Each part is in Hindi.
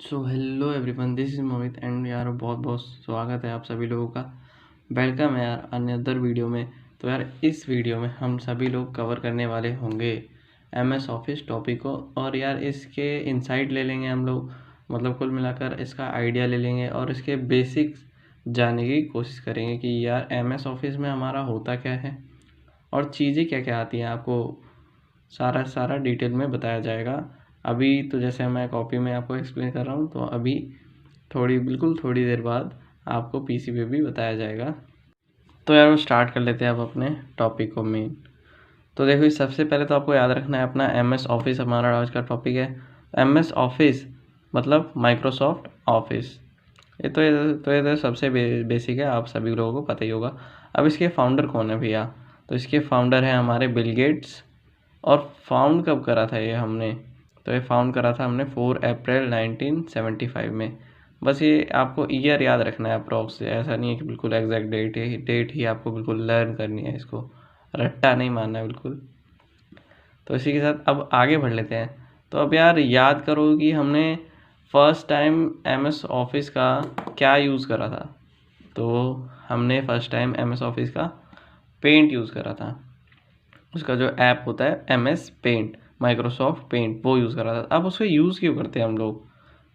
So hello everyone, this is Mohit and यार बहुत बहुत स्वागत है आप सभी लोगों का। वेलकम है यार अनदर वीडियो में। तो यार इस वीडियो में हम सभी लोग कवर करने वाले होंगे MS ऑफिस टॉपिक को, और यार इसके इंसाइट ले लेंगे हम लोग, मतलब कुल मिलाकर इसका आइडिया ले लेंगे और इसके बेसिक्स जानने की कोशिश करेंगे कि यार MS ऑफिस में हमारा होता क्या है और चीज़ें क्या क्या आती हैं। आपको सारा सारा डिटेल में बताया जाएगा। अभी तो जैसे मैं कॉपी में आपको एक्सप्लेन कर रहा हूँ, तो अभी बिल्कुल थोड़ी देर बाद आपको PC पे भी बताया जाएगा। तो यार वो स्टार्ट कर लेते हैं अब अपने टॉपिक को मेन। तो देखो, सबसे पहले तो आपको याद रखना है अपना MS ऑफिस हमारा आज का टॉपिक है। MS ऑफिस मतलब माइक्रोसॉफ्ट ऑफिस। ये तो सबसे बेसिक है, आप सभी लोगों को पता ही होगा। अब इसके फाउंडर कौन है भैया? तो इसके फाउंडर हैं हमारे बिल गेट्स। और फाउंड कब करा था ये हमने? तो ये फाउंड करा था हमने 4 अप्रैल 1975 में। बस ये आपको ईयर याद रखना है अप्रॉक्स, ऐसा नहीं है कि बिल्कुल एग्जैक्ट डेट ही आपको बिल्कुल लर्न करनी है, इसको रट्टा नहीं मानना है बिल्कुल। तो इसी के साथ अब आगे बढ़ लेते हैं। तो अब यार याद करो कि हमने फर्स्ट टाइम MS ऑफिस का क्या यूज़ करा था। तो हमने फर्स्ट टाइम MS ऑफिस का पेंट यूज़ करा था। उसका जो ऐप होता है MS पेंट, माइक्रोसॉफ्ट पेंट, वो यूज़ करा था। अब उसको यूज़ क्यों करते हैं हम लोग?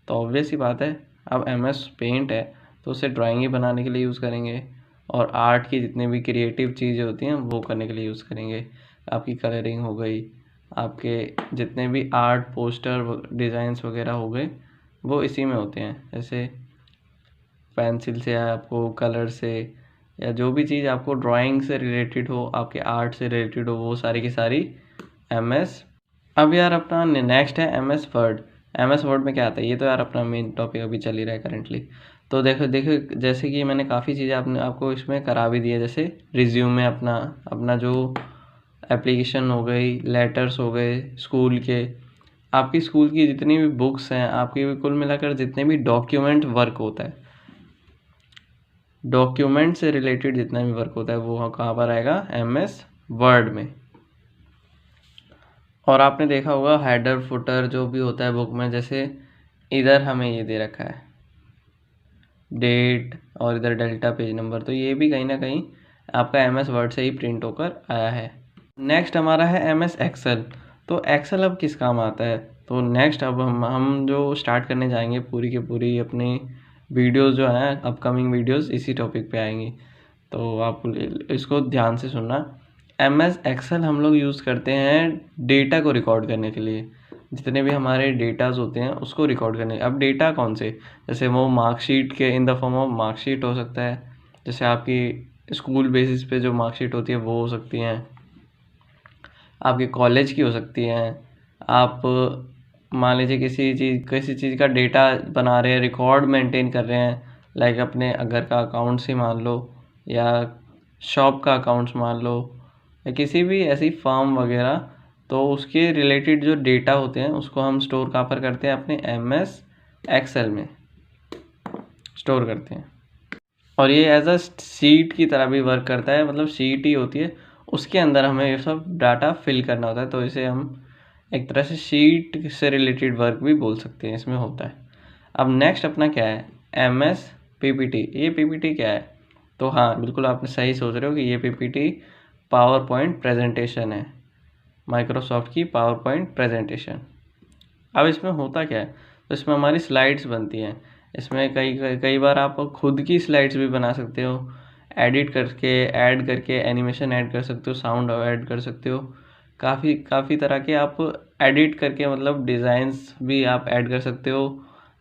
तो ऑब्वियस ही बात है, अब MS पेंट है तो उसे ड्राइंग ही बनाने के लिए यूज़ करेंगे, और आर्ट की जितनी भी क्रिएटिव चीज़ें होती हैं वो करने के लिए यूज़ करेंगे। आपकी कलरिंग हो गई, आपके जितने भी आर्ट पोस्टर डिज़ाइंस वगैरह हो गए, वो इसी में होते हैं। जैसे पेंसिल से, आपको कलर से, या जो भी चीज़ आपको ड्राइंग से रिलेटेड हो, आपके आर्ट से रिलेटेड हो, वो सारी की सारी MS। अब यार अपना नेक्स्ट है MS वर्ड। MS वर्ड में क्या आता है? ये तो यार अपना मेन टॉपिक अभी चल ही रहा है करेंटली। तो देखो देखो, जैसे कि मैंने काफ़ी चीज़ें आपको इसमें करा भी दी है। जैसे रिज्यूम में अपना अपना जो एप्लीकेशन हो गई, लेटर्स हो गए स्कूल के, आपकी स्कूल की जितनी भी बुक्स हैं, आपकी भी कुल मिलाकर जितने भी डॉक्यूमेंट वर्क होता है, डॉक्यूमेंट से रिलेटेड जितना भी वर्क होता है वो कहाँ पर आएगा? MS वर्ड में। और आपने देखा होगा हेडर फुटर जो भी होता है बुक में, जैसे इधर हमें ये दे रखा है डेट और इधर डेल्टा पेज नंबर, तो ये भी कहीं ना कहीं आपका MS वर्ड से ही प्रिंट होकर आया है। नेक्स्ट हमारा है MS एक्सेल। तो एक्सेल अब किस काम आता है? तो नेक्स्ट अब हम जो स्टार्ट करने जाएंगे, पूरी की पूरी अपनी वीडियोस जो हैं, अपकमिंग वीडियोस इसी टॉपिक पे आएंगी। तो आप इसको ध्यान से सुनना। MS एक्सेल हम लोग यूज़ करते हैं डेटा को रिकॉर्ड करने के लिए। जितने भी हमारे डेटाज होते हैं उसको रिकॉर्ड करने। अब डेटा कौन से? जैसे वो मार्कशीट के in the form of marksheet हो सकता है, जैसे आपकी स्कूल बेसिस पे जो मार्कशीट होती है वो हो सकती हैं, आपके कॉलेज की हो सकती हैं। आप मान लीजिए किसी चीज़ का डेटा बना रहे हैं, रिकॉर्ड मेंटेन कर रहे हैं, लाइक अपने घर का अकाउंट्स ही मान लो, या शॉप का अकाउंट्स मान लो, या किसी भी ऐसी फर्म वगैरह, तो उसके रिलेटेड जो डेटा होते हैं उसको हम स्टोर कहाँ पर करते हैं? अपने MS एक्सेल में स्टोर करते हैं। और ये एज अ शीट की तरह भी वर्क करता है, मतलब शीट ही होती है, उसके अंदर हमें ये सब डाटा फिल करना होता है। तो इसे हम एक तरह से शीट से रिलेटेड वर्क भी बोल सकते हैं, इसमें होता है। अब नेक्स्ट अपना क्या है? MS PPT। ये PPT क्या है? तो हाँ, बिल्कुल आपने सही सोच रहे हो कि ये PPT पावर पॉइंट प्रेजेंटेशन है, माइक्रोसॉफ्ट की पावर पॉइंट प्रेजेंटेशन। अब इसमें होता क्या है? तो इसमें हमारी स्लाइड्स बनती हैं। इसमें कई कई बार आप खुद की स्लाइड्स भी बना सकते हो, एडिट करके, ऐड करके, एनिमेशन ऐड कर सकते हो, साउंड ऐड कर सकते हो, काफ़ी काफ़ी तरह के आप एडिट करके, मतलब डिज़ाइंस भी आप ऐड कर सकते हो।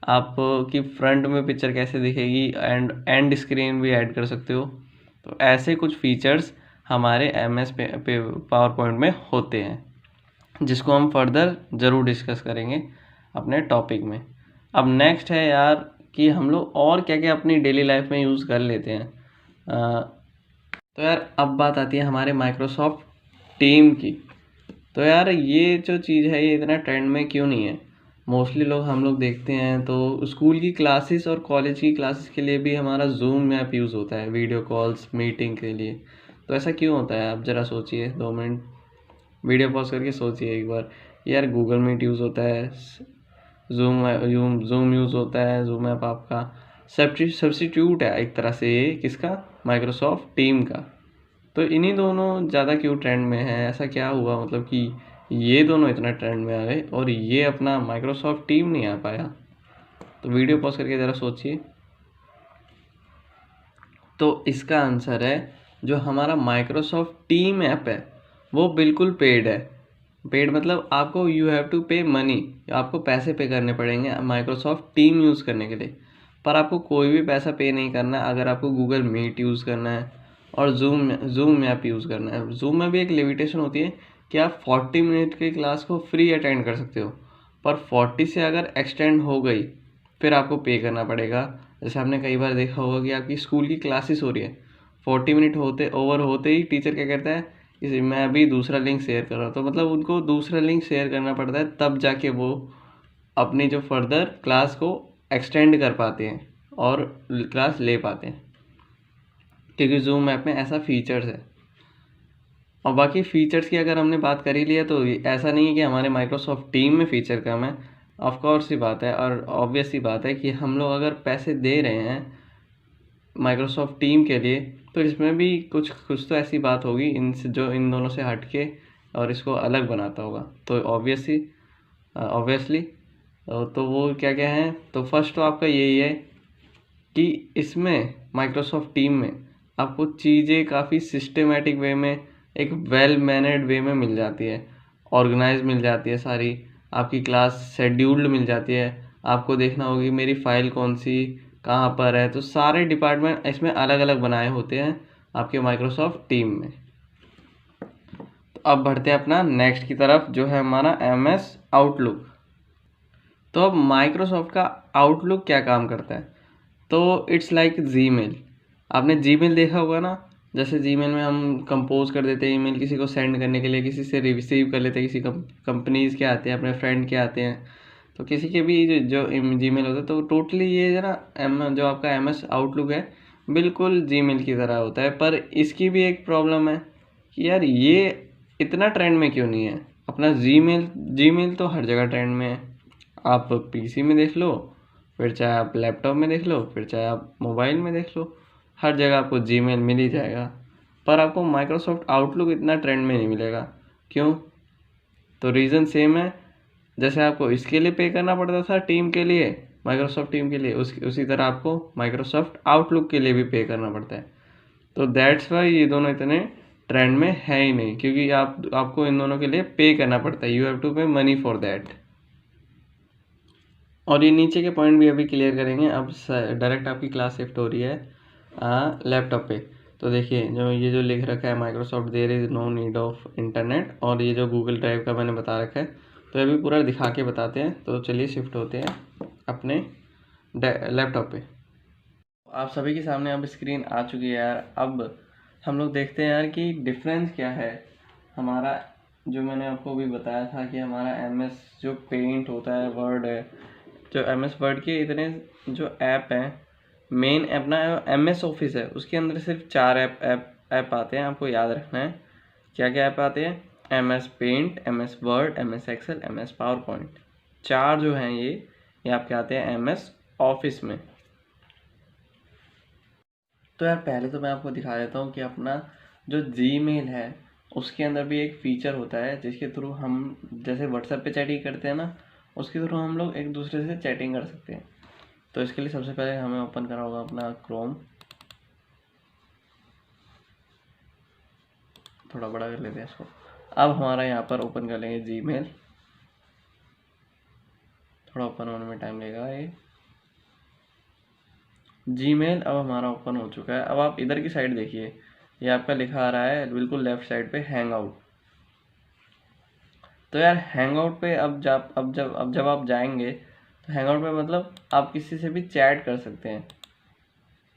आप की फ्रंट में पिक्चर कैसे दिखेगी, एंड स्क्रीन भी ऐड कर सकते हो। तो ऐसे कुछ फीचर्स हमारे MS पे पावर पॉइंट में होते हैं, जिसको हम फर्दर ज़रूर डिस्कस करेंगे अपने टॉपिक में। अब नेक्स्ट है यार कि हम लोग और क्या क्या अपनी डेली लाइफ में यूज़ कर लेते हैं। तो यार अब बात आती है हमारे माइक्रोसॉफ्ट टीम की। तो यार ये जो चीज़ है ये इतना ट्रेंड में क्यों नहीं है? मोस्टली हम लोग देखते हैं तो स्कूल की क्लासेस और कॉलेज की क्लासेस के लिए भी हमारा जूम ऐप यूज़ होता है, वीडियो कॉल्स मीटिंग के लिए। तो ऐसा क्यों होता है? आप ज़रा सोचिए, 2 मिनट वीडियो पॉज करके सोचिए एक बार। यार गूगल मीट यूज़ होता है, जूम यूज़ होता है। जूम ऐप आपका सब्स्टिट्यूट है एक तरह से, ये किसका, माइक्रोसॉफ्ट टीम का। तो इन्हीं दोनों ज़्यादा क्यों ट्रेंड में है, ऐसा क्या हुआ मतलब कि ये दोनों इतना ट्रेंड में आ गए और ये अपना माइक्रोसॉफ्ट टीम नहीं आ पाया। तो वीडियो पॉज करके ज़रा सोचिए। तो इसका आंसर है, जो हमारा माइक्रोसॉफ्ट टीम ऐप है वो बिल्कुल पेड है। पेड मतलब आपको यू हैव टू पे मनी, आपको पैसे पे करने पड़ेंगे माइक्रोसॉफ्ट टीम यूज़ करने के लिए। पर आपको कोई भी पैसा पे नहीं करना है अगर आपको गूगल मीट यूज़ करना है और जूम ऐप यूज़ करना है। जूम में भी एक लिमिटेशन होती है कि आप 40 मिनट की क्लास को फ्री अटेंड कर सकते हो, पर 40 से अगर एक्सटेंड हो गई फिर आपको पे करना पड़ेगा। जैसे आपने कई बार देखा होगा कि आपकी स्कूल की क्लासेस हो रही है, 40 मिनट ओवर होते ही टीचर क्या कहता है, इसे मैं अभी दूसरा लिंक शेयर कर रहा हूँ। तो मतलब उनको दूसरा लिंक शेयर करना पड़ता है, तब जाके वो अपनी जो फर्दर क्लास को एक्सटेंड कर पाते हैं और क्लास ले पाते हैं, क्योंकि जूम ऐप में ऐसा फीचर्स है। और बाकी फीचर्स की अगर हमने बात कर ही लिया तो ऐसा नहीं है कि हमारे माइक्रोसॉफ्ट टीम में फ़ीचर कम है। ऑफ कोर्स ही बात है और ऑब्वियस सी बात है कि हम लोग अगर पैसे दे रहे हैं माइक्रोसॉफ्ट टीम के लिए तो इसमें भी कुछ कुछ तो ऐसी बात होगी इनसे जो इन दोनों से हट के और इसको अलग बनाता होगा। तो ऑब्वियसली तो वो क्या क्या है, तो फर्स्ट तो आपका यही है कि इसमें माइक्रोसॉफ्ट टीम में आपको चीज़ें काफ़ी सिस्टमेटिक वे में, एक वेल मैनेर्ड वे में मिल जाती है, ऑर्गेनाइज मिल जाती है सारी। आपकी क्लास शेड्यूल्ड मिल जाती है, आपको देखना होगी मेरी फ़ाइल कौन सी कहाँ पर है। तो सारे डिपार्टमेंट इसमें अलग अलग बनाए होते हैं आपके माइक्रोसॉफ्ट टीम में। तो अब बढ़ते हैं अपना नेक्स्ट की तरफ, जो है हमारा MS आउटलुक। तो अब माइक्रोसॉफ्ट का आउटलुक क्या काम करता है, तो इट्स लाइक जीमेल। आपने जीमेल देखा होगा ना, जैसे जीमेल में हम कंपोज कर देते हैं ईमेल किसी को सेंड करने के लिए, किसी से रिसीव कर लेते हैं, किसी कंपनीज के आते हैं, अपने फ्रेंड के आते हैं, तो किसी के भी जो जीमेल होता है। तो टोटली ये जो ना जो आपका MS आउटलुक है बिल्कुल जीमेल की तरह होता है। पर इसकी भी एक प्रॉब्लम है कि यार ये इतना ट्रेंड में क्यों नहीं है। अपना जीमेल तो हर जगह ट्रेंड में है। आप PC में देख लो, फिर चाहे आप लैपटॉप में देख लो, फिर चाहे आप मोबाइल में देख लो, हर जगह आपको जीमेल मिल ही जाएगा। पर आपको माइक्रोसॉफ्ट आउटलुक इतना ट्रेंड में नहीं मिलेगा। क्यों? तो रीज़न सेम है, जैसे आपको इसके लिए पे करना पड़ता था टीम के लिए, माइक्रोसॉफ्ट टीम के लिए, उसी तरह आपको माइक्रोसॉफ्ट आउटलुक के लिए भी पे करना पड़ता है। तो दैट्स वाई ये दोनों इतने ट्रेंड में है ही नहीं, क्योंकि आपको इन दोनों के लिए पे करना पड़ता है, यू हैव टू पे मनी फॉर दैट। और ये नीचे के पॉइंट भी अभी क्लियर करेंगे। अब डायरेक्ट आपकी क्लास शिफ्ट हो रही है लैपटॉप पे। तो देखिए जो लिख रखा है Microsoft there is no need of internet, और ये जो गूगल ड्राइव का मैंने बता रखा है, तो ये भी पूरा दिखा के बताते हैं। तो चलिए शिफ्ट होते हैं अपने लैपटॉप पे। आप सभी के सामने अब स्क्रीन आ चुकी है यार। अब हम लोग देखते हैं यार कि डिफरेंस क्या है हमारा, जो मैंने आपको भी बताया था कि हमारा MS जो पेंट होता है, वर्ड है, जो MS वर्ड के इतने जो ऐप हैं, मेन ऐप ना MS ऑफिस है, उसके अंदर सिर्फ 4 ऐप आते हैं। आपको याद रखना है क्या क्या ऐप आते हैं, MS Paint, MS Word, MS Excel, MS PowerPoint. 4 जो हैं ये आपके आते हैं MS ऑफिस में। तो यार पहले तो मैं आपको दिखा देता हूँ कि अपना जो जीमेल है उसके अंदर भी एक फ़ीचर होता है जिसके थ्रू हम जैसे व्हाट्सएप पे चैटिंग करते हैं ना, उसके थ्रू हम लोग एक दूसरे से चैटिंग कर सकते हैं। तो इसके लिए सबसे पहले हमें ओपन करना होगा अपना क्रोम। थोड़ा बड़ा कर लेते हैं इसको। अब हमारा यहाँ पर ओपन कर लेंगे जीमेल। थोड़ा ओपन होने में टाइम लगेगा ये। जीमेल अब हमारा ओपन हो चुका है। अब आप इधर की साइड देखिए, ये आपका लिखा आ रहा है बिल्कुल लेफ्ट साइड पे हैंग आउट। तो यार हैंग आउट पे अब जब आप जाएंगे तो हैंग आउट पे मतलब आप किसी से भी चैट कर सकते हैं।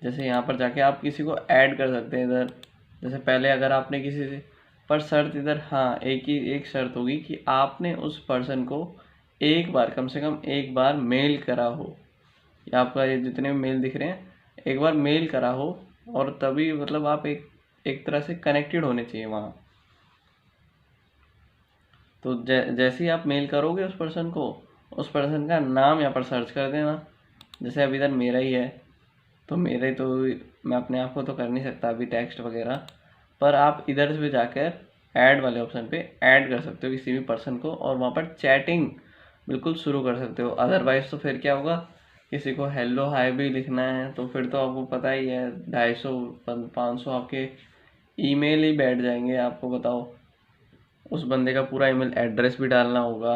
जैसे यहाँ पर जाके आप किसी को ऐड कर सकते हैं इधर। जैसे पहले अगर आपने किसी से, पर शर्त इधर हाँ एक शर्त होगी कि आपने उस पर्सन को एक बार, कम से कम एक बार मेल करा हो, या आपका ये जितने मेल दिख रहे हैं एक बार मेल करा हो, और तभी मतलब आप एक तरह से कनेक्टेड होने चाहिए वहाँ। तो जैसे ही आप मेल करोगे उस पर्सन को, उस पर्सन का नाम यहाँ पर सर्च कर देना। जैसे अभी इधर मेरा ही है, तो मेरे तो मैं अपने आप को तो कर नहीं सकता अभी टेक्स्ट वगैरह, पर आप इधर से जाकर ऐड वाले ऑप्शन पे ऐड कर सकते हो किसी भी पर्सन को, और वहाँ पर चैटिंग बिल्कुल शुरू कर सकते हो। अदरवाइज तो फिर क्या होगा, किसी को हेलो हाय भी लिखना है तो फिर तो आपको पता ही है 250 500 आपके ईमेल ही बैठ जाएंगे। आपको बताओ, उस बंदे का पूरा ईमेल एड्रेस भी डालना होगा,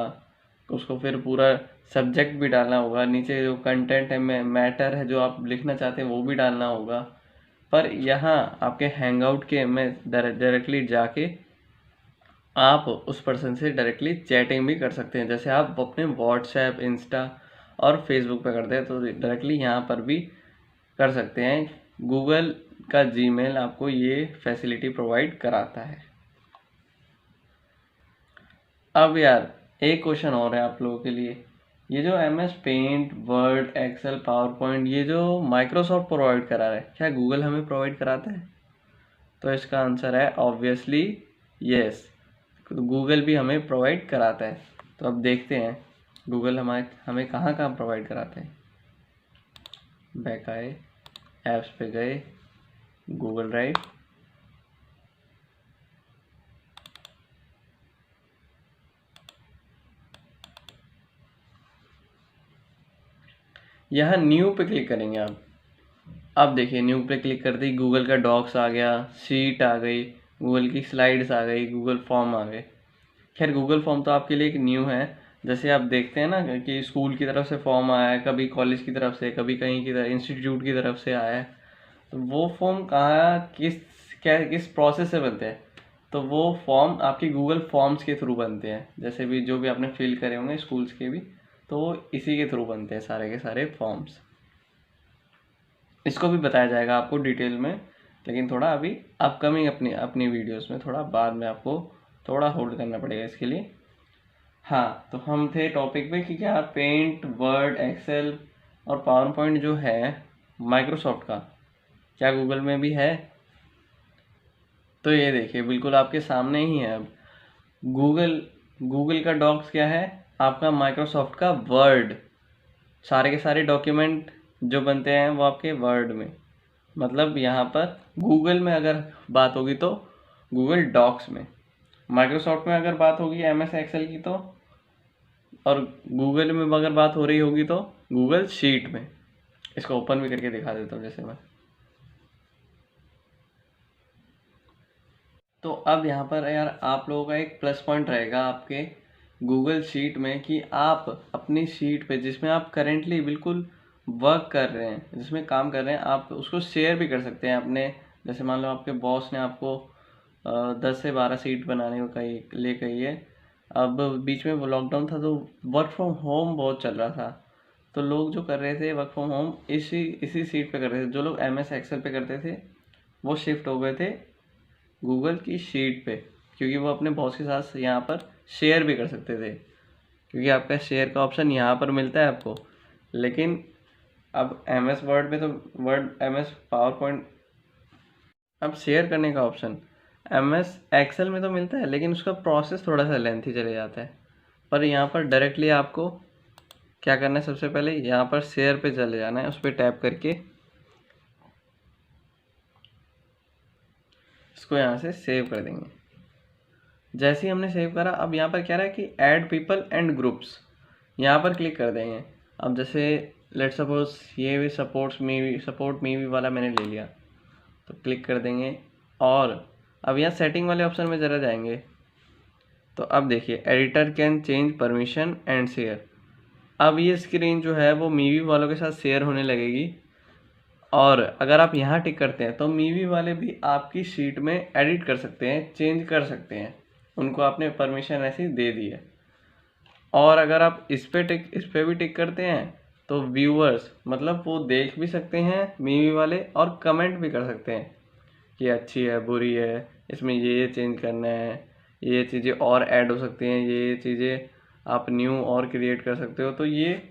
उसको फिर पूरा सब्जेक्ट भी डालना होगा, नीचे जो कंटेंट है मैटर है जो आप लिखना चाहते हैं वो भी डालना होगा। पर यहाँ आपके हैंगआउट के में डायरेक्टली जाके आप उस पर्सन से डायरेक्टली चैटिंग भी कर सकते हैं, जैसे आप अपने व्हाट्सएप, इंस्टा और फेसबुक पे करते हैं, तो डायरेक्टली यहाँ पर भी कर सकते हैं। गूगल का जीमेल आपको ये फैसिलिटी प्रोवाइड कराता है। अब यार एक क्वेश्चन और है आप लोगों के लिए, ये जो MS Paint, Word, Excel, PowerPoint, ये जो माइक्रोसॉफ्ट प्रोवाइड करा रहा है, क्या गूगल हमें प्रोवाइड कराता है? तो इसका आंसर है ऑब्वियसली यस, गूगल भी हमें प्रोवाइड कराता है। तो अब देखते हैं गूगल हमें हमें कहाँ कहाँ प्रोवाइड कराते हैं। बैक आए, ऐप्स पे गए, गूगल ड्राइव, यहाँ न्यू पे क्लिक करेंगे आप। अब देखिए न्यू पे क्लिक करते ही गूगल का डॉक्स आ गया, शीट आ गई, गूगल की स्लाइड्स आ गई, गूगल फॉर्म आ गए। खैर गूगल फॉर्म तो आपके लिए एक न्यू है। जैसे आप देखते हैं ना कि स्कूल की तरफ से फॉर्म आया है, कभी कॉलेज की तरफ से, कभी कहीं की तरफ इंस्टीट्यूट की तरफ से आया है, तो वो फॉर्म कहाँ किस प्रोसेस से बनते हैं, तो वो फॉर्म आपके गूगल फॉर्म्स के थ्रू बनते हैं। जैसे भी जो भी आपने फिल करे होंगे स्कूल्स के भी, तो वो इसी के थ्रू बनते हैं सारे के सारे फॉर्म्स। इसको भी बताया जाएगा आपको डिटेल में, लेकिन थोड़ा अभी अपकमिंग अपनी अपनी वीडियोस में, थोड़ा बाद में आपको थोड़ा होल्ड करना पड़ेगा इसके लिए। हाँ, तो हम थे टॉपिक पे कि क्या पेंट, वर्ड, एक्सेल और पावर पॉइंट जो है माइक्रोसॉफ्ट का, क्या गूगल में भी है? तो ये देखिए बिल्कुल आपके सामने ही है। अब गूगल गूगल का डॉक्स क्या है, आपका माइक्रोसॉफ्ट का वर्ड। सारे के सारे डॉक्यूमेंट जो बनते हैं वो आपके वर्ड में, मतलब यहाँ पर गूगल में अगर बात होगी तो गूगल डॉक्स में, माइक्रोसॉफ्ट में अगर बात होगी MS एक्सेल की तो, और गूगल में अगर बात हो रही होगी तो गूगल शीट में। इसको ओपन भी करके दिखा देता हूँ जैसे मैं। तो अब यहाँ पर यार आप लोगों का एक प्लस पॉइंट रहेगा आपके गूगल शीट में, कि आप अपनी शीट पे जिसमें आप करेंटली बिल्कुल वर्क कर रहे हैं, जिसमें काम कर रहे हैं, आप उसको शेयर भी कर सकते हैं अपने। जैसे मान लो आपके बॉस ने आपको 10 से 12 सीट बनाने को कही है। अब बीच में वो लॉकडाउन था तो वर्क फ्रॉम होम बहुत चल रहा था, तो लोग जो कर रहे थे वर्क फ्रॉम होम इसी इसी सीट पे कर रहे थे। जो लोग MS एक्सेल पे करते थे वो शिफ्ट हो गए थे गूगल की शीट पे, क्योंकि वो अपने बॉस के साथ यहाँ पर शेयर भी कर सकते थे, क्योंकि आपका शेयर का ऑप्शन यहाँ पर मिलता है आपको। लेकिन अब MS वर्ड में तो वर्ड MS पावर पॉइंट, अब शेयर करने का ऑप्शन MS एक्सेल में तो मिलता है, लेकिन उसका प्रोसेस थोड़ा सा लेंथी चले जाता है। पर यहाँ पर डायरेक्टली आपको क्या करना है, सबसे पहले यहाँ पर शेयर पे चले जाना है, उस पर टैप करके इसको यहाँ से सेव कर देंगे। जैसे ही हमने सेव करा, अब यहाँ पर क्या रहा है कि ऐड पीपल एंड ग्रुप्स, यहाँ पर क्लिक कर देंगे। अब जैसे लेट सपोज ये भी सपोर्ट मी भी वाला मैंने ले लिया, तो क्लिक कर देंगे। और अब यहाँ सेटिंग वाले ऑप्शन में ज़रा जाएंगे, तो अब देखिए editor can change permission and share. अब ये स्क्रीन जो है वो मीवी वालों के साथ शेयर होने लगेगी, और अगर आप यहाँ टिक करते हैं तो मीवी वाले भी आपकी शीट में एडिट कर सकते हैं, चेंज कर सकते हैं, उनको आपने परमिशन ऐसी दे दी है। और अगर आप इस पे भी टिक करते हैं तो व्यूअर्स, मतलब वो देख भी सकते हैं मीवी वाले, और कमेंट भी कर सकते हैं कि अच्छी है, बुरी है, इसमें ये चेंज करना है, ये चीज़ें और ऐड हो सकती हैं, ये चीज़ें आप न्यू और क्रिएट कर सकते हो। तो ये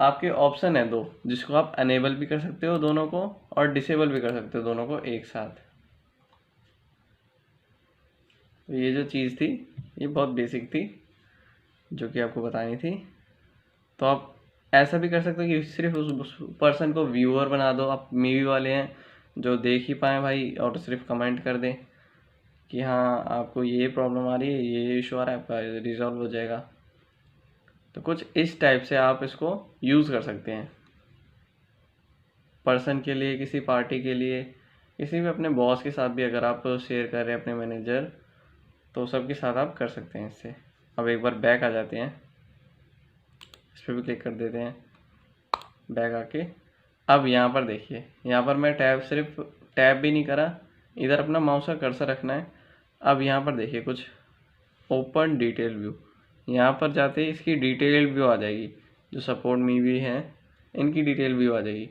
आपके ऑप्शन है दो, जिसको आप अनेबल भी कर सकते हो दोनों को, और डिसेबल भी कर सकते हो दोनों को एक साथ। तो ये जो चीज़ थी ये बहुत बेसिक थी जो कि आपको बतानी थी। तो आप ऐसा भी कर सकते हो कि सिर्फ उस पर्सन को व्यूअर बना दो। आप मीवी वाले हैं जो देख ही पाए भाई, और सिर्फ कमेंट कर दें कि हाँ आपको ये प्रॉब्लम आ रही है, ये इशू आ रहा है, आपका रिजॉल्व हो जाएगा। तो कुछ इस टाइप से आप इसको यूज़ कर सकते हैं पर्सन के लिए, किसी पार्टी के लिए, किसी भी अपने बॉस के साथ भी अगर आप शेयर कर रहे हैं, अपने मैनेजर, तो सबके साथ आप कर सकते हैं इससे। अब एक बार बैक आ जाते हैं, इस पर भी क्लिक कर देते हैं। बैक आके अब यहाँ पर देखिए, यहाँ पर मैं टैब सिर्फ टैब भी नहीं करा, इधर अपना माउस का कर्सर रखना है। अब यहाँ पर देखिए कुछ ओपन डिटेल व्यू, यहाँ पर जाते ही इसकी डिटेल व्यू आ जाएगी। जो सपोर्ट मी भी हैं इनकी डिटेल व्यू आ जाएगी।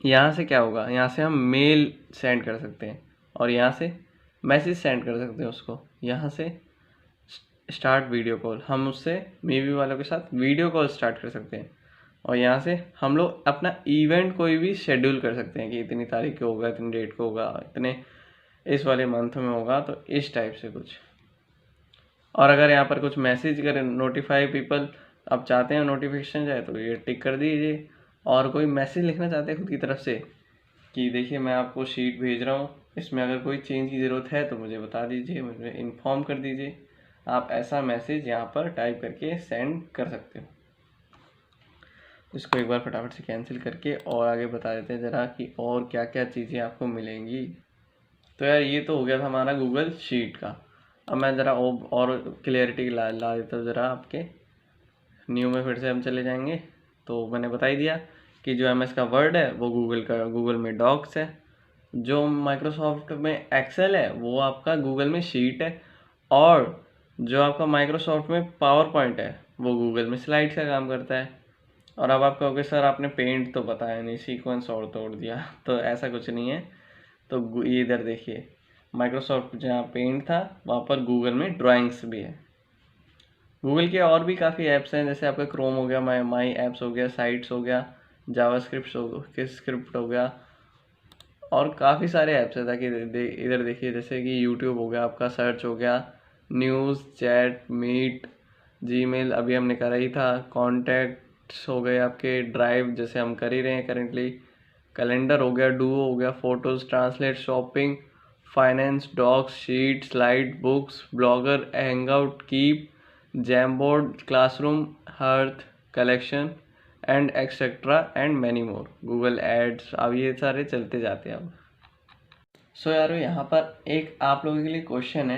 यहाँ से क्या होगा, यहाँ से हम मेल सेंड कर सकते हैं और यहाँ से मैसेज सेंड कर सकते हैं उसको। यहाँ से स्टार्ट वीडियो कॉल, हम उससे मीवी वालों के साथ वीडियो कॉल स्टार्ट कर सकते हैं। और यहाँ से हम लोग अपना इवेंट कोई भी शेड्यूल कर सकते हैं कि इतनी तारीख को होगा, इतनी डेट को होगा, इतने इस वाले मंथ में होगा, तो इस टाइप से कुछ। और अगर यहाँ पर कुछ मैसेज करें, नोटिफाई पीपल आप चाहते हैं नोटिफिकेशन जाए, तो ये टिक कर दीजिए। और कोई मैसेज लिखना चाहते हैं खुद की तरफ से कि देखिए मैं आपको शीट भेज रहा हूँ, इसमें अगर कोई चेंज की ज़रूरत है तो मुझे बता दीजिए, मुझे इन्फॉर्म कर दीजिए। आप ऐसा मैसेज यहाँ पर टाइप करके सेंड कर सकते हो। इसको एक बार फटाफट से कैंसिल करके और आगे बता देते हैं ज़रा कि और क्या क्या चीज़ें आपको मिलेंगी। तो यार ये तो हो गया था हमारा गूगल शीट का। अब मैं ज़रा और क्लियरिटी ला देता हूँ ज़रा आपके। न्यू में फिर से हम चले जाएंगे। तो मैंने बता ही दिया कि जो एमएस का वर्ड है वो गूगल में डॉक्स है, जो माइक्रोसॉफ्ट में एक्सेल है वो आपका गूगल में शीट है, और जो आपका माइक्रोसॉफ्ट में पावर पॉइंट है वो गूगल में स्लाइड्स का काम करता है। और अब आप कहोगे सर आपने पेंट तो बताया नहीं, सीक्वेंस और तोड़ दिया। तो ऐसा कुछ नहीं है। तो ये इधर देखिए, माइक्रोसॉफ्ट जहाँ पेंट था वहाँ पर गूगल में ड्राइंग्स भी है। गूगल के और भी काफ़ी ऐप्स हैं, जैसे आपका क्रोम हो गया, माई ऐप्स हो गया, साइट्स हो गया, स्क्रिप्ट हो गया, और काफ़ी सारे ऐप्स हैं। ताकि इधर देखिए, जैसे कि यूट्यूब हो गया, आपका सर्च हो गया, न्यूज़, चैट, मीट, जीमेल अभी हमने करा ही था, कॉन्टैक्ट्स हो गए आपके, ड्राइव जैसे हम कर ही रहे हैं करेंटली, कैलेंडर हो गया, डुओ हो गया, Photos, Translate, Shopping, Finance, Docs, Sheet, Slide, Books, Blogger, Hangout, Keep, Jamboard, Classroom, Earth, collection and etcetera and many more, Google Ads, अब ये सारे चलते जाते हैं अब। सो यारो यहाँ पर एक आप लोगों के लिए क्वेश्चन है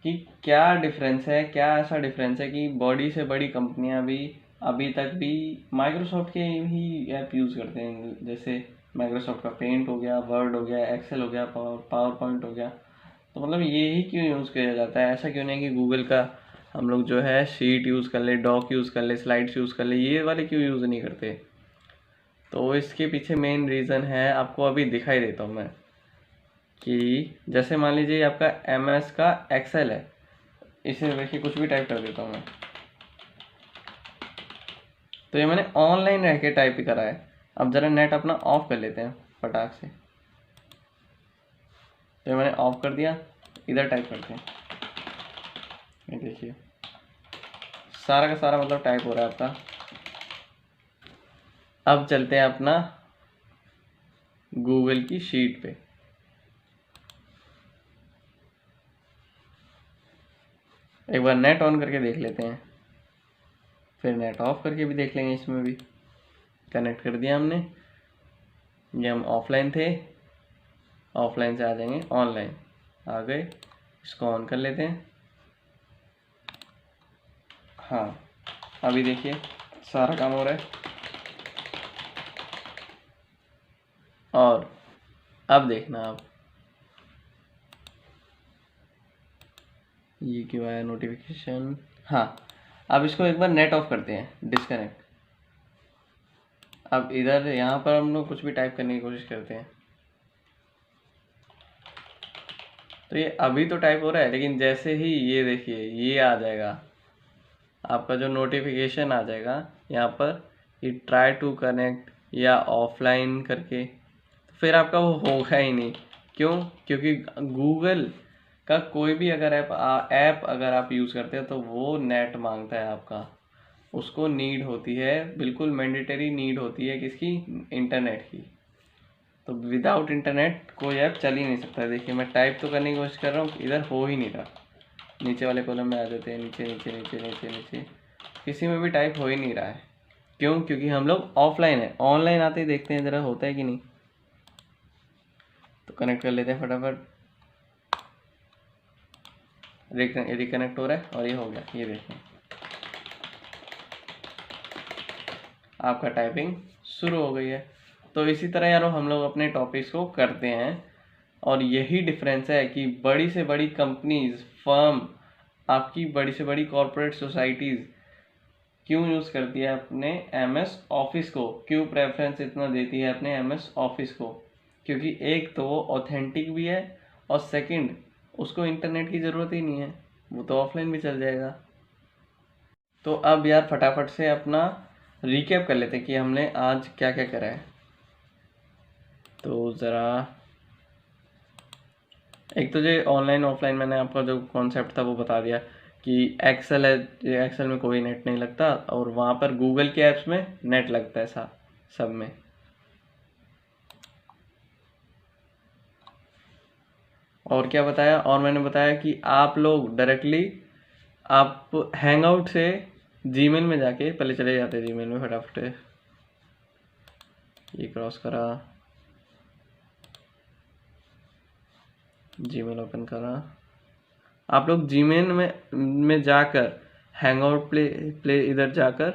कि क्या डिफरेंस है, क्या ऐसा डिफरेंस है कि बड़ी से बड़ी कंपनियां भी अभी तक भी माइक्रोसॉफ्ट के ही ऐप यूज़ करते हैं। जैसे माइक्रोसॉफ्ट का पेंट हो गया, वर्ड हो गया, एक्सेल हो गया, पावर पॉइंट हो गया। तो मतलब ये ही क्यों यूज़ किया जाता है? ऐसा क्यों नहीं कि गूगल का हम लोग जो है शीट यूज़ कर ले, डॉक यूज़ कर ले, स्लाइड्स यूज़ कर ले, ये वाले क्यों यूज़ नहीं करते? तो इसके पीछे मेन रीज़न है, आपको अभी दिखाई देता हूँ मैं। कि जैसे मान लीजिए आपका एमएस का एक्सेल है, इसे देखिए कुछ भी टाइप कर देता हूँ मैं, तो ये मैंने ऑनलाइन रह के टाइप ही करा है। अब ज़रा नेट अपना ऑफ कर लेते हैं फटाक से। तो ये मैंने ऑफ कर दिया, इधर टाइप करते हैं, ये देखिए सारा का सारा मतलब टाइप हो रहा है आपका। अब चलते हैं अपना गूगल की शीट पे। एक बार नेट ऑन करके देख लेते हैं, फिर नेट ऑफ करके भी देख लेंगे। इसमें भी कनेक्ट कर दिया हमने, ये हम ऑफलाइन थे, ऑफलाइन से आ जाएंगे ऑनलाइन, आ गए, इसको ऑन कर लेते हैं। हाँ अभी देखिए सारा काम हो रहा है। और अब देखना आप, ये क्यों आया नोटिफिकेशन? हाँ अब इसको एक बार नेट ऑफ करते हैं, डिस्कनेक्ट। अब इधर यहाँ पर हम लोग कुछ भी टाइप करने की कोशिश करते हैं, तो ये अभी तो टाइप हो रहा है, लेकिन जैसे ही ये देखिए ये आ जाएगा आपका जो नोटिफिकेशन आ जाएगा यहाँ पर, ये ट्राई टू कनेक्ट या ऑफलाइन करके, फिर आपका वो होगा ही नहीं। क्यों? क्योंकि गूगल का कोई भी अगर ऐप अगर आप यूज़ करते हैं तो वो नेट मांगता है आपका। उसको नीड होती है, बिल्कुल मैंडेटरी नीड होती है किसकी, इंटरनेट की। तो विदाउट इंटरनेट कोई ऐप चल ही नहीं सकता। देखिए मैं टाइप तो करने की कोशिश कर रहा हूँ, इधर हो ही नहीं रहा। नीचे वाले कॉलम में आ जाते हैं, नीचे नीचे नीचे नीचे नीचे, किसी में भी टाइप हो ही नहीं रहा है। क्यों? क्योंकि हम लोग ऑफलाइन है। ऑनलाइन आते ही देखते हैं ज़रा होता है कि नहीं। तो कनेक्ट कर लेते हैं फटाफट। रिकनेक्ट हो रहा है और ये हो गया। ये देखें आपका टाइपिंग शुरू हो गई है। तो इसी तरह यारो हम लोग अपने टॉपिक्स को करते हैं, और यही डिफरेंस है कि बड़ी से बड़ी कंपनीज, फर्म, आपकी बड़ी से बड़ी कॉरपोरेट सोसाइटीज़ क्यों यूज़ करती है अपने MS ऑफिस को, क्यों प्रेफरेंस इतना देती है अपने MS ऑफिस को। क्योंकि एक तो वो ऑथेंटिक भी है, और सेकंड उसको इंटरनेट की ज़रूरत ही नहीं है, वो तो ऑफलाइन भी चल जाएगा। तो अब यार फटाफट से अपना रिकैप कर लेते हैं कि हमने आज क्या क्या करा है। तो ज़रा एक तो जो ऑनलाइन ऑफलाइन मैंने आपका जो कॉन्सेप्ट था वो बता दिया कि एक्सेल है, एक्सेल में कोई नेट नहीं लगता, और वहाँ पर गूगल के ऐप्स में नेट लगता है सब में। और क्या बताया, और मैंने बताया कि आप लोग डायरेक्टली आप हैंगआउट से जीमेल में जाके पहले चले जाते हैं, जीमेल में फटाफट ये क्रॉस करा, जीमेल ओपन करा। आप लोग जीमेल में जाकर हैंगआउट प्ले इधर जाकर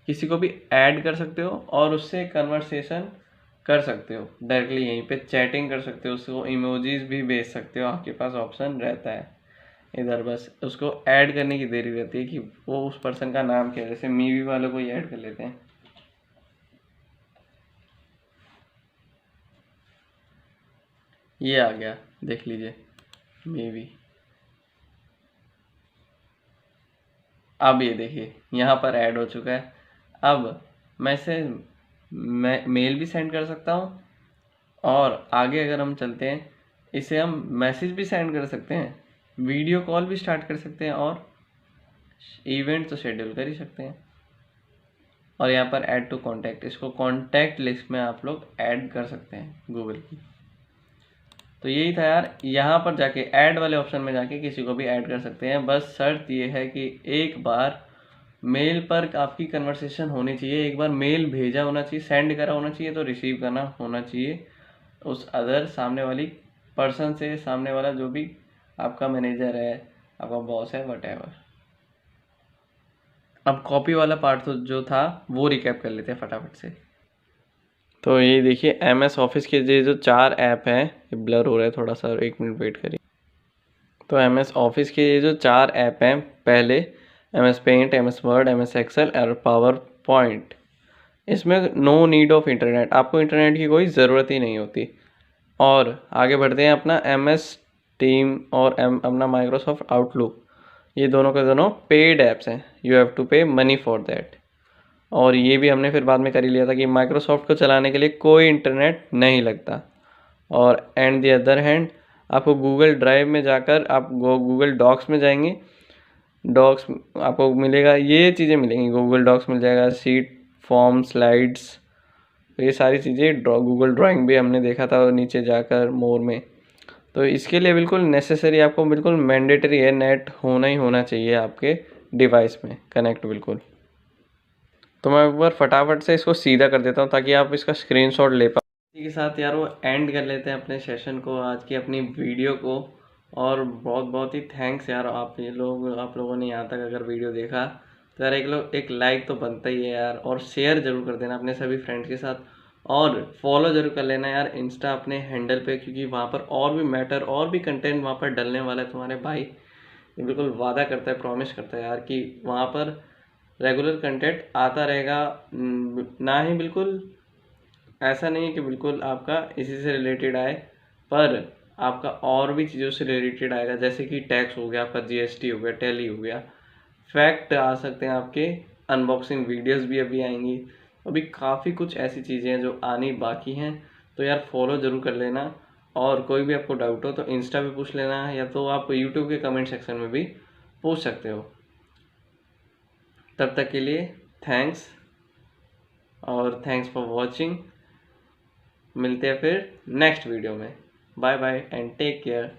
किसी को भी ऐड कर सकते हो, और उससे कन्वर्सेशन कर सकते हो डायरेक्टली, यहीं पे चैटिंग कर सकते हो, उसको इमोजीज भी भेज सकते हो, आपके पास ऑप्शन रहता है इधर। बस उसको ऐड करने की देरी रहती है कि वो उस पर्सन का नाम क्या है। जैसे मीवी वालों को ही ऐड कर लेते हैं, ये आ गया, देख लीजिए मीवी। अब ये देखिए यहाँ पर ऐड हो चुका है। अब मैं इसे मेल भी सेंड कर सकता हूँ, और आगे अगर हम चलते हैं इसे हम मैसेज भी सेंड कर सकते हैं, वीडियो कॉल भी स्टार्ट कर सकते हैं, और इवेंट तो शेड्यूल कर ही सकते हैं। और यहाँ पर ऐड टू कॉन्टैक्ट, इसको कॉन्टैक्ट लिस्ट में आप लोग ऐड कर सकते हैं गूगल की। तो यही था यार, यहाँ पर जाके ऐड वाले ऑप्शन में जाके किसी को भी ऐड कर सकते हैं। बस शर्त ये है कि एक बार मेल पर आपकी कन्वर्सेशन होनी चाहिए, एक बार मेल भेजा होना चाहिए, सेंड करा होना चाहिए, तो रिसीव करना होना चाहिए उस अदर सामने वाली पर्सन से, सामने वाला जो भी आपका मैनेजर है, आपका बॉस है, वटेवर। अब कॉपी वाला पार्ट तो जो था वो रिकैप कर लेते हैं फटाफट से। तो ये देखिए MS ऑफिस के जो 4 ऐप हैं, ये ब्लर हो रहा है थोड़ा सा, 1 मिनट वेट करिए। तो MS ऑफिस के ये जो 4 ऐप हैं, पहले MS Paint, MS Word, MS Excel और पावर पॉइंट, इसमें नो नीड ऑफ इंटरनेट, आपको इंटरनेट की कोई ज़रूरत ही नहीं होती। और आगे बढ़ते हैं अपना MS टीम और अपना माइक्रोसॉफ्ट आउटलुक, ये दोनों के दोनों पेड ऐप्स हैं, यू हैव टू पे मनी फॉर दैट। और ये भी हमने फिर बाद में कर ही लिया था कि माइक्रोसॉफ्ट को चलाने के लिए कोई इंटरनेट नहीं लगता। और एंड दी अदर हैंड आपको गूगल ड्राइव में जाकर आप गूगल डॉक्स में जाएंगे, डॉक्स आपको मिलेगा, ये चीज़ें मिलेंगी, गूगल डॉक्स मिल जाएगा, शीट, फॉर्म, स्लाइड्स, तो ये सारी चीज़ें गूगल ड्राइंग भी हमने देखा था नीचे जाकर मोर में। तो इसके लिए बिल्कुल नेसेसरी, आपको बिल्कुल मैंडेटरी है, नेट होना ही होना चाहिए आपके डिवाइस में कनेक्ट बिल्कुल। तो मैं एक बार फटाफट से इसको सीधा कर देता हूँ ताकि आप इसका स्क्रीनशॉट ले पाओ। इसी के साथ यार वो एंड कर लेते हैं अपने सेशन को, आज की अपनी वीडियो को। और बहुत बहुत ही थैंक्स यार, आप लोगों ने यहाँ तक अगर वीडियो देखा तो यार एक लाइक तो बनता ही है यार, और शेयर ज़रूर कर देना अपने सभी फ्रेंड्स के साथ, और फॉलो ज़रूर कर लेना यार इंस्टा अपने हैंडल पे, क्योंकि वहाँ पर और भी मैटर, और भी कंटेंट वहाँ पर डलने वाला है तुम्हारे भाई। ये बिल्कुल वादा करता है, प्रॉमिस करता है यार कि वहाँ पर रेगुलर कंटेंट आता रहेगा। ना ही बिल्कुल ऐसा नहीं है कि बिल्कुल आपका इसी से रिलेटेड आए, पर आपका और भी चीज़ों से रिलेटेड आएगा, जैसे कि टैक्स हो गया, आपका GST हो गया, टैली हो गया, फैक्ट आ सकते हैं आपके, अनबॉक्सिंग वीडियोस भी अभी आएंगी। अभी काफ़ी कुछ ऐसी चीज़ें हैं जो आनी बाकी हैं। तो यार फॉलो ज़रूर कर लेना, और कोई भी आपको डाउट हो तो इंस्टा पे पूछ लेना, या तो आप यूट्यूब के कमेंट सेक्शन में भी पूछ सकते हो। तब तक के लिए थैंक्स और थैंक्स फॉर वॉचिंग। मिलते हैं फिर नेक्स्ट वीडियो में। Bye bye and take care.